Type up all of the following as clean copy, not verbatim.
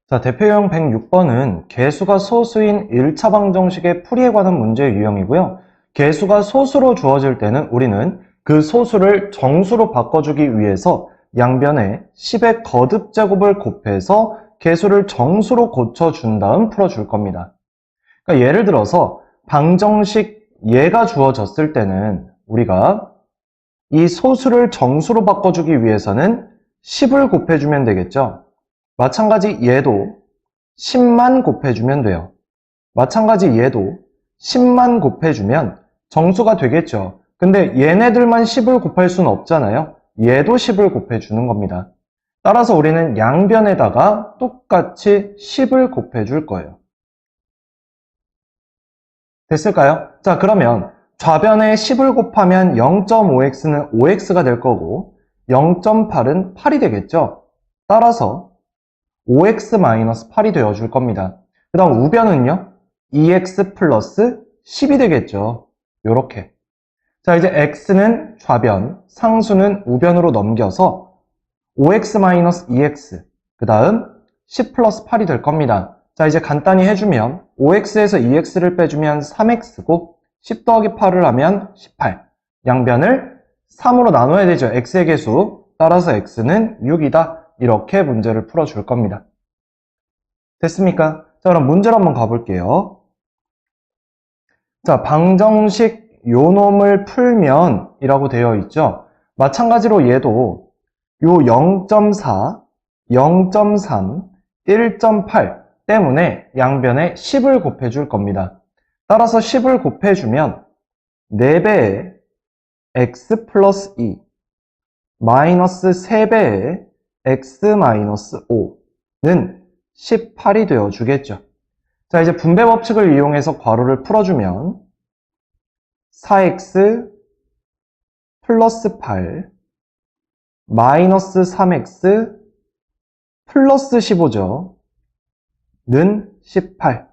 자, 대표유형 106번은 개수가 소수인 1차 방정식의 풀이에 관한 문제의 유형이고요. 개수가 소수로 주어질 때는 우리는 그 소수를 정수로 바꿔주기 위해서 양변에 10의 거듭제곱을 곱해서 개수를 정수로 고쳐준 다음 풀어줄 겁니다. 그러니까 예를 들어서 방정식 예가 주어졌을 때는 우리가 이 소수를 정수로 바꿔주기 위해서는 10을 곱해주면 되겠죠. 마찬가지 얘도 10만 곱해주면 돼요. 마찬가지 얘도 10만 곱해주면 정수가 되겠죠. 근데 얘네들만 10을 곱할 수는 없잖아요. 얘도 10을 곱해주는 겁니다. 따라서 우리는 양변에다가 똑같이 10을 곱해줄 거예요. 됐을까요? 자, 그러면 좌변에 10을 곱하면 0.5x는 5x가 될 거고 0.8은 8이 되겠죠. 따라서 5x-8이 되어줄 겁니다. 그 다음 우변은요? 2x 플러스 10이 되겠죠. 요렇게. 자, 이제 x는 좌변, 상수는 우변으로 넘겨서 5x-2x, 그 다음 10 플러스 8이 될 겁니다. 자, 이제 간단히 해주면 5x에서 2x를 빼주면 3x고 10 더하기 8을 하면 18. 양변을 3으로 나눠야 되죠. x의 개수. 따라서 x는 6이다. 이렇게 문제를 풀어줄 겁니다. 됐습니까? 자, 그럼 문제로 한번 가볼게요. 자, 방정식 요놈을 풀면 이라고 되어 있죠. 마찬가지로 얘도 요 0.4, 0.3, 1.8 때문에 양변에 10을 곱해줄 겁니다. 따라서 10을 곱해주면 4배의 x 플러스 2 마이너스 3배의 x 마이너스 5는 18이 되어주겠죠. 자, 이제 분배 법칙을 이용해서 괄호를 풀어주면 4x 플러스 8 마이너스 3x 플러스 15죠. 는 18.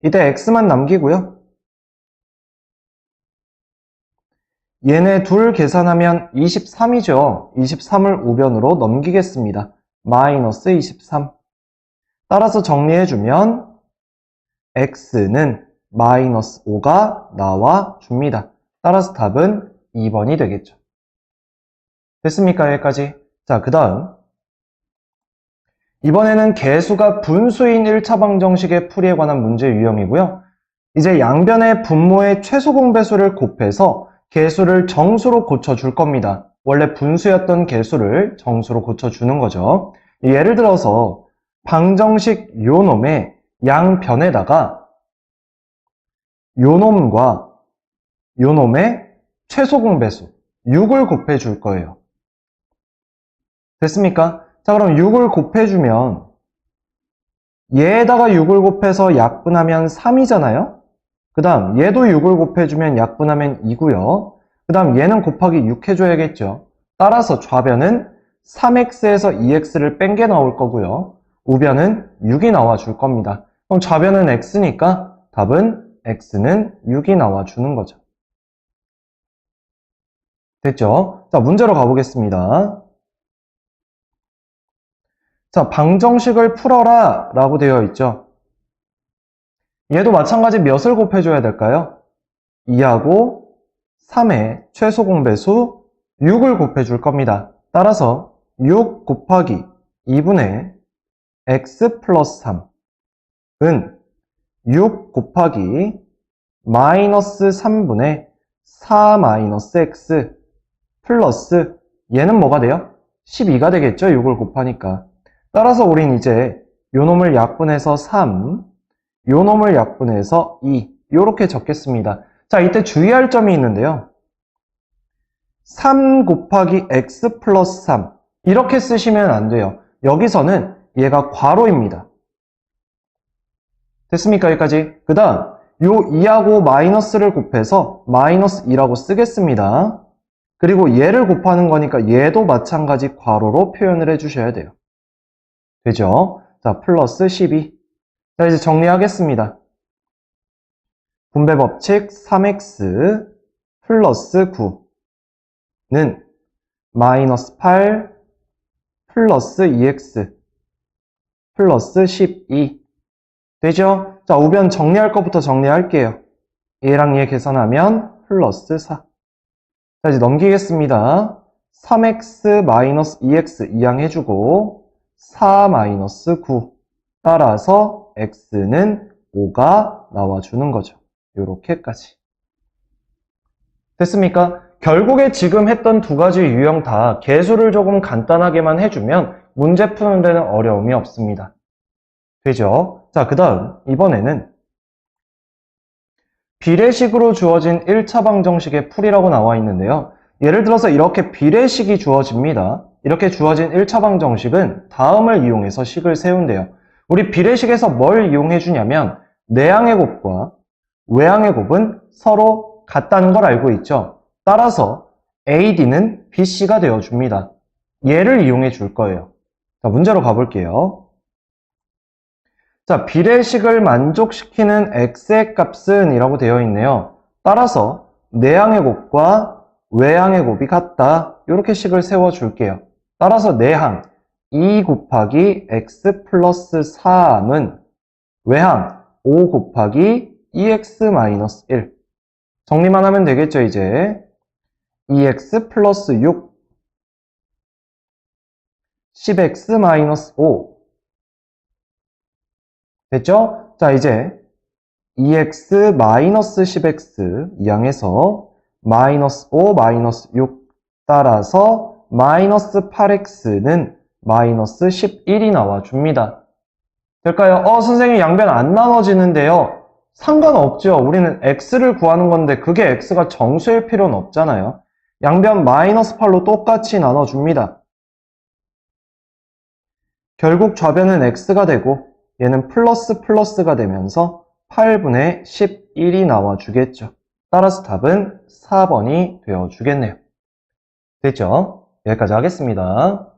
이때 x만 남기고요. 얘네 둘 계산하면 23이죠. 23을 우변으로 넘기겠습니다. 마이너스 23. 따라서 정리해주면 x는 마이너스 5가 나와줍니다. 따라서 답은 2번이 되겠죠. 됐습니까? 여기까지. 자, 그 다음 이번에는 개수가 분수인 1차 방정식의 풀이에 관한 문제 유형이고요. 이제 양변의 분모의 최소 공배수를 곱해서 개수를 정수로 고쳐줄 겁니다. 원래 분수였던 개수를 정수로 고쳐주는 거죠. 예를 들어서 방정식 요놈의 양변에다가 요놈과 요놈의 최소 공배수 6을 곱해줄 거예요. 됐습니까? 자, 그럼 6을 곱해주면 얘에다가 6을 곱해서 약분하면 3이잖아요? 그 다음 얘도 6을 곱해주면 약분하면 2고요. 그 다음 얘는 곱하기 6 해줘야겠죠. 따라서 좌변은 3x에서 2x를 뺀 게 나올 거고요. 우변은 6이 나와줄 겁니다. 그럼 좌변은 x니까 답은 x는 6이 나와주는 거죠. 됐죠? 자, 문제로 가보겠습니다. 자, 방정식을 풀어라 라고 되어 있죠. 얘도 마찬가지 몇을 곱해줘야 될까요? 2하고 3의 최소 공배수 6을 곱해줄 겁니다. 따라서 6 곱하기 2분의 x 플러스 3은 6 곱하기 마이너스 3분의 4 마이너스 x 플러스 얘는 뭐가 돼요? 12가 되겠죠? 6을 곱하니까. 따라서 우린 이제 요놈을 약분해서 3, 요놈을 약분해서 2 이렇게 적겠습니다. 자, 이때 주의할 점이 있는데요. 3 곱하기 x 플러스 3 이렇게 쓰시면 안 돼요. 여기서는 얘가 괄호입니다. 됐습니까? 여기까지. 그 다음 요 2하고 마이너스를 곱해서 마이너스 2라고 쓰겠습니다. 그리고 얘를 곱하는 거니까 얘도 마찬가지 괄호로 표현을 해주셔야 돼요. 되죠? 자, 플러스 12. 자, 이제 정리하겠습니다. 분배 법칙 3x 플러스 9는 마이너스 8 플러스 2x 플러스 12. 되죠? 자, 우변 정리할 것부터 정리할게요. 얘랑 얘 계산하면 플러스 4. 자, 이제 넘기겠습니다. 3x 마이너스 2x 이항해주고 4 마이너스 9. 따라서 x는 5가 나와주는 거죠. 요렇게까지. 됐습니까? 결국에 지금 했던 두 가지 유형 다 계수를 조금 간단하게만 해주면 문제 푸는 데는 어려움이 없습니다. 되죠? 자, 그 다음 이번에는 비례식으로 주어진 1차 방정식의 풀이라고 나와 있는데요. 예를 들어서 이렇게 비례식이 주어집니다. 이렇게 주어진 1차 방정식은 다음을 이용해서 식을 세운대요. 우리 비례식에서 뭘 이용해 주냐면 내항의 곱과 외항의 곱은 서로 같다는 걸 알고 있죠. 따라서 AD는 BC가 되어줍니다. 얘를 이용해 줄 거예요. 자, 문제로 가볼게요. 자, 비례식을 만족시키는 x의 값은 이라고 되어 있네요. 따라서 내항의 곱과 외항의 곱이 같다. 이렇게 식을 세워줄게요. 따라서 내항 2 곱하기 x 플러스 3은 외항 5 곱하기 2x 마이너스 1. 정리만 하면 되겠죠, 이제. 2x 플러스 6 10x 마이너스 5 됐죠? 자, 이제 2x 마이너스 10x 이항해서 마이너스 5 마이너스 6 따라서 마이너스 8x는 마이너스 11이 나와줍니다. 될까요? 선생님 양변 안 나눠지는데요. 상관없죠. 우리는 x를 구하는 건데 그게 x가 정수일 필요는 없잖아요. 양변 마이너스 8로 똑같이 나눠줍니다. 결국 좌변은 x가 되고 얘는 플러스 플러스가 되면서 8분의 11이 나와주겠죠. 따라서 답은 4번이 되어주겠네요. 됐죠? 여기까지 하겠습니다.